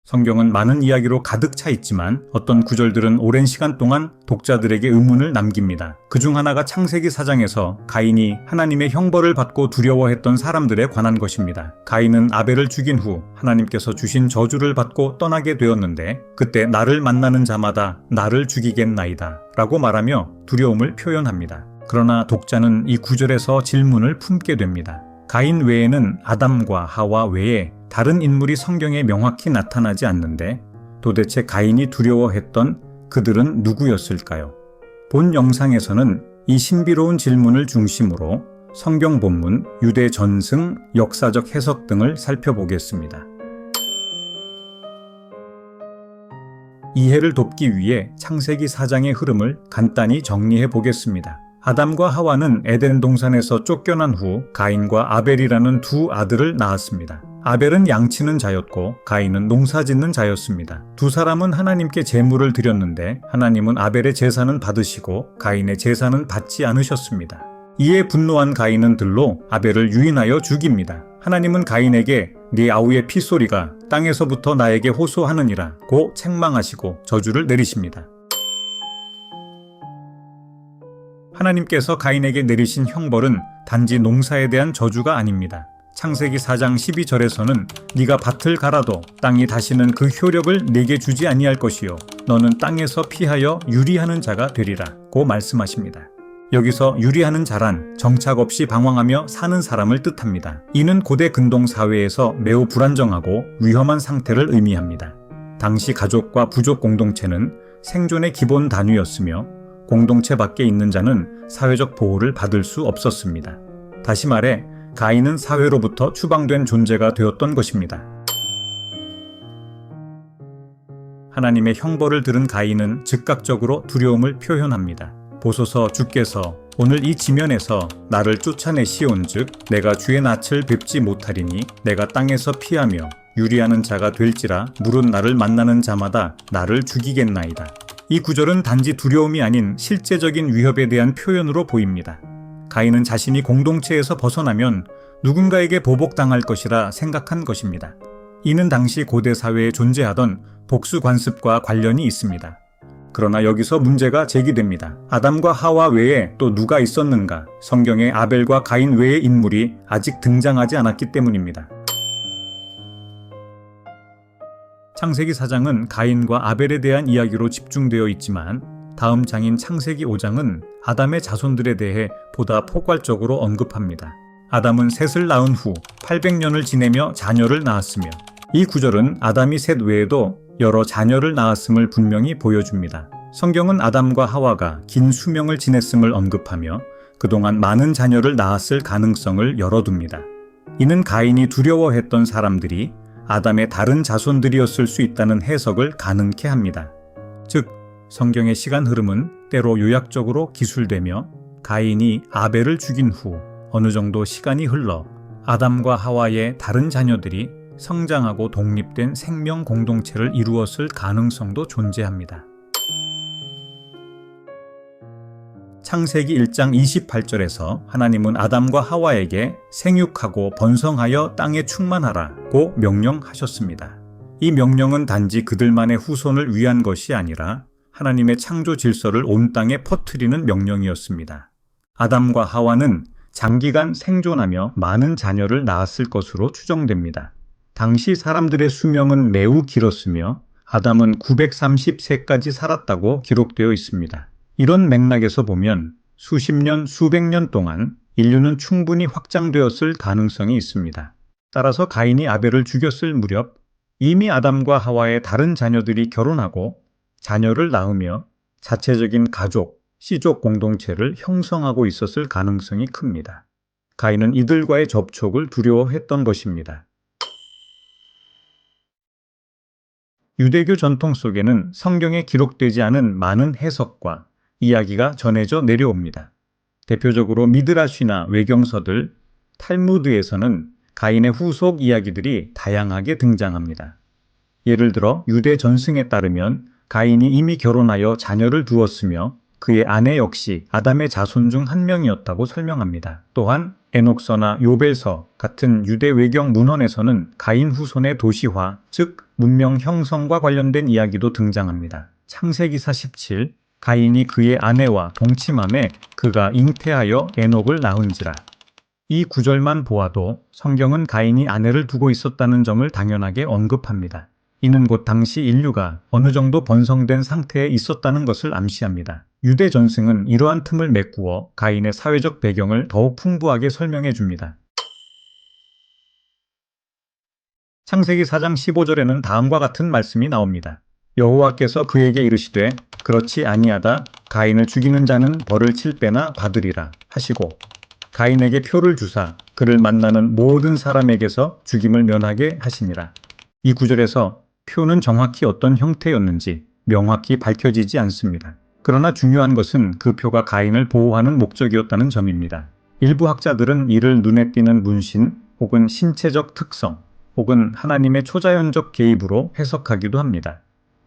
성경은 많은 이야기로 가득 차 있지만 어떤 구절들은 오랜 시간 동안 독자들에게 의문을 남깁니다. 그중 하나가 창세기 4장에서 가인이 하나님의 형벌을 받고 두려워했던 사람들에 관한 것입니다. 가인은 아벨을 죽인 후 하나님께서 주신 저주를 받고 떠나게 되었는데 그때 나를 만나는 자마다 나를 죽이겠나이다 라고 말하며 두려움을 표현합니다. 그러나 독자는 이 구절에서 질문을 품게 됩니다. 가인 외에는 아담과 하와 외에 다른 인물이 성경에 명확히 나타나지 않는데 도대체 가인이 두려워했던 그들은 누구였을까요? 본 영상에서는 이 신비로운 질문을 중심으로 성경 본문, 유대 전승, 역사적 해석 등을 살펴보겠습니다. 이해를 돕기 위해 창세기 4장의 흐름을 간단히 정리해 보겠습니다. 아담과 하와는 에덴 동산에서 쫓겨난 후 가인과 아벨이라는 두 아들을 낳았습니다. 아벨은 양치는 자였고 가인은 농사짓는 자였습니다. 두 사람은 하나님께 제물을 드렸는데 하나님은 아벨의 제사는 받으시고 가인의 제사는 받지 않으셨습니다. 이에 분노한 가인은 들로 아벨을 유인하여 죽입니다. 하나님은 가인에게 네 아우의 피소리가 땅에서부터 나에게 호소하느니라 고 책망하시고 저주를 내리십니다. 하나님께서 가인에게 내리신 형벌은 단지 농사에 대한 저주가 아닙니다. 창세기 4장 12절에서는 네가 밭을 갈아도 땅이 다시는 그 효력을 내게 주지 아니할 것이요 너는 땅에서 피하여 유리하는 자가 되리라 고 말씀하십니다. 여기서 유리하는 자란 정착 없이 방황하며 사는 사람을 뜻합니다. 이는 고대 근동 사회에서 매우 불안정하고 위험한 상태를 의미합니다. 당시 가족과 부족 공동체는 생존의 기본 단위였으며 공동체 밖에 있는 자는 사회적 보호를 받을 수 없었습니다. 다시 말해 가인은 사회로부터 추방된 존재가 되었던 것입니다. 하나님의 형벌을 들은 가인은 즉각적으로 두려움을 표현합니다. 보소서 주께서 오늘 이 지면에서 나를 쫓아내시온즉 내가 주의 낯을 뵙지 못하리니 내가 땅에서 피하며 유리하는 자가 될지라 물은 나를 만나는 자마다 나를 죽이겠나이다. 이 구절은 단지 두려움이 아닌 실제적인 위협에 대한 표현으로 보입니다. 가인은 자신이 공동체에서 벗어나면 누군가에게 보복당할 것이라 생각한 것입니다. 이는 당시 고대 사회에 존재하던 복수 관습과 관련이 있습니다. 그러나 여기서 문제가 제기됩니다. 아담과 하와 외에 또 누가 있었는가? 성경에 아벨과 가인 외의 인물이 아직 등장하지 않았기 때문입니다. 창세기 4장은 가인과 아벨에 대한 이야기로 집중되어 있지만 다음 장인 창세기 5장은 아담의 자손들에 대해 보다 포괄적으로 언급합니다. 아담은 셋을 낳은 후 800년을 지내며 자녀를 낳았으며 이 구절은 아담이 셋 외에도 여러 자녀를 낳았음을 분명히 보여줍니다. 성경은 아담과 하와가 긴 수명을 지냈음을 언급하며 그동안 많은 자녀를 낳았을 가능성을 열어둡니다. 이는 가인이 두려워했던 사람들이 아담의 다른 자손들이었을 수 있다는 해석을 가능케 합니다. 즉, 성경의 시간 흐름은 때로 요약적으로 기술되며 가인이 아벨을 죽인 후 어느 정도 시간이 흘러 아담과 하와의 다른 자녀들이 성장하고 독립된 생명 공동체를 이루었을 가능성도 존재합니다. 창세기 1장 28절에서 하나님은 아담과 하와에게 생육하고 번성하여 땅에 충만하라고 명령하셨습니다. 이 명령은 단지 그들만의 후손을 위한 것이 아니라 하나님의 창조 질서를 온 땅에 퍼뜨리는 명령이었습니다. 아담과 하와는 장기간 생존하며 많은 자녀를 낳았을 것으로 추정됩니다. 당시 사람들의 수명은 매우 길었으며 아담은 930세까지 살았다고 기록되어 있습니다. 이런 맥락에서 보면 수십 년, 수백 년 동안 인류는 충분히 확장되었을 가능성이 있습니다. 따라서 가인이 아벨을 죽였을 무렵 이미 아담과 하와의 다른 자녀들이 결혼하고 자녀를 낳으며 자체적인 가족, 씨족 공동체를 형성하고 있었을 가능성이 큽니다. 가인은 이들과의 접촉을 두려워했던 것입니다. 유대교 전통 속에는 성경에 기록되지 않은 많은 해석과 이야기가 전해져 내려옵니다. 대표적으로 미드라시나 외경서들, 탈무드에서는 가인의 후속 이야기들이 다양하게 등장합니다. 예를 들어 유대 전승에 따르면 가인이 이미 결혼하여 자녀를 두었으며 그의 아내 역시 아담의 자손 중 한 명이었다고 설명합니다. 또한 에녹서나 요벨서 같은 유대 외경 문헌에서는 가인 후손의 도시화, 즉 문명 형성과 관련된 이야기도 등장합니다. 창세기사 17, 가인이 그의 아내와 동침함에 그가 잉태하여 에녹을 낳은지라. 이 구절만 보아도 성경은 가인이 아내를 두고 있었다는 점을 당연하게 언급합니다. 이는 곧 당시 인류가 어느 정도 번성된 상태에 있었다는 것을 암시합니다. 유대 전승은 이러한 틈을 메꾸어 가인의 사회적 배경을 더욱 풍부하게 설명해 줍니다. 창세기 4장 15절에는 다음과 같은 말씀이 나옵니다. 여호와께서 그에게 이르시되 그렇지 아니하다 가인을 죽이는 자는 벌을 7배나 받으리라 하시고 가인에게 표를 주사 그를 만나는 모든 사람에게서 죽임을 면하게 하시니라. 이 구절에서 표는 정확히 어떤 형태였는지 명확히 밝혀지지 않습니다. 그러나 중요한 것은 그 표가 가인을 보호하는 목적이었다는 점입니다. 일부 학자들은 이를 눈에 띄는 문신 혹은 신체적 특성 혹은 하나님의 초자연적 개입으로 해석하기도 합니다.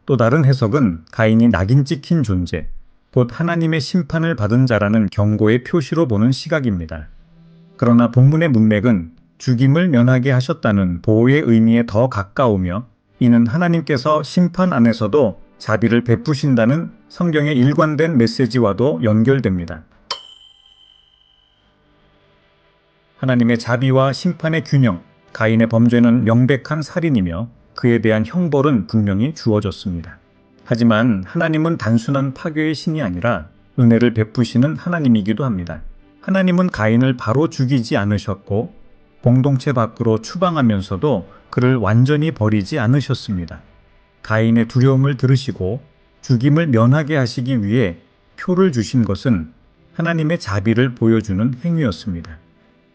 또 다른 해석은 가인이 낙인 찍힌 존재, 곧 하나님의 심판을 받은 자라는 경고의 표시로 보는 시각입니다. 그러나 본문의 문맥은 죽임을 면하게 하셨다는 보호의 의미에 더 가까우며 이는 하나님께서 심판 안에서도 자비를 베푸신다는 성경의 일관된 메시지와도 연결됩니다. 하나님의 자비와 심판의 균형, 가인의 범죄는 명백한 살인이며 그에 대한 형벌은 분명히 주어졌습니다. 하지만 하나님은 단순한 파괴의 신이 아니라 은혜를 베푸시는 하나님이기도 합니다. 하나님은 가인을 바로 죽이지 않으셨고 공동체 밖으로 추방하면서도 그를 완전히 버리지 않으셨습니다. 가인의 두려움을 들으시고 죽임을 면하게 하시기 위해 표를 주신 것은 하나님의 자비를 보여주는 행위였습니다.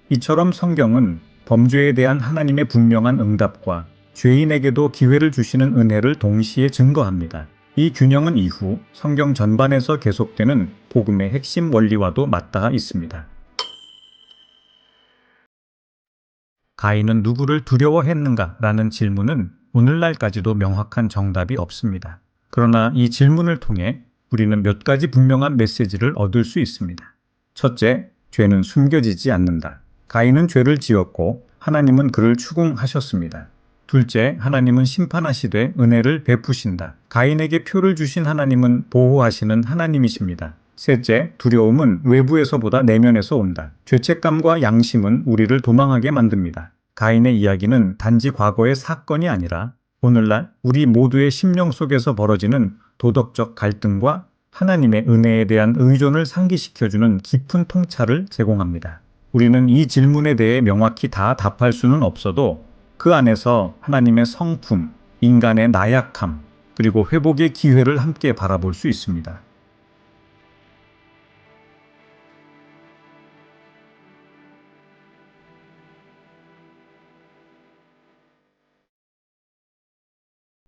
이처럼 성경은 범죄에 대한 하나님의 분명한 응답과 죄인에게도 기회를 주시는 은혜를 동시에 증거합니다. 이 균형은 이후 성경 전반에서 계속되는 복음의 핵심 원리와도 맞닿아 있습니다. 가인은 누구를 두려워했는가? 라는 질문은 오늘날까지도 명확한 정답이 없습니다. 그러나 이 질문을 통해 우리는 몇 가지 분명한 메시지를 얻을 수 있습니다. 첫째, 죄는 숨겨지지 않는다. 가인은 죄를 지었고 하나님은 그를 추궁하셨습니다. 둘째, 하나님은 심판하시되 은혜를 베푸신다. 가인에게 표를 주신 하나님은 보호하시는 하나님이십니다. 셋째, 두려움은 외부에서보다 내면에서 온다. 죄책감과 양심은 우리를 도망하게 만듭니다. 가인의 이야기는 단지 과거의 사건이 아니라 오늘날 우리 모두의 심령 속에서 벌어지는 도덕적 갈등과 하나님의 은혜에 대한 의존을 상기시켜주는 깊은 통찰을 제공합니다. 우리는 이 질문에 대해 명확히 다 답할 수는 없어도 그 안에서 하나님의 성품, 인간의 나약함, 그리고 회복의 기회를 함께 바라볼 수 있습니다.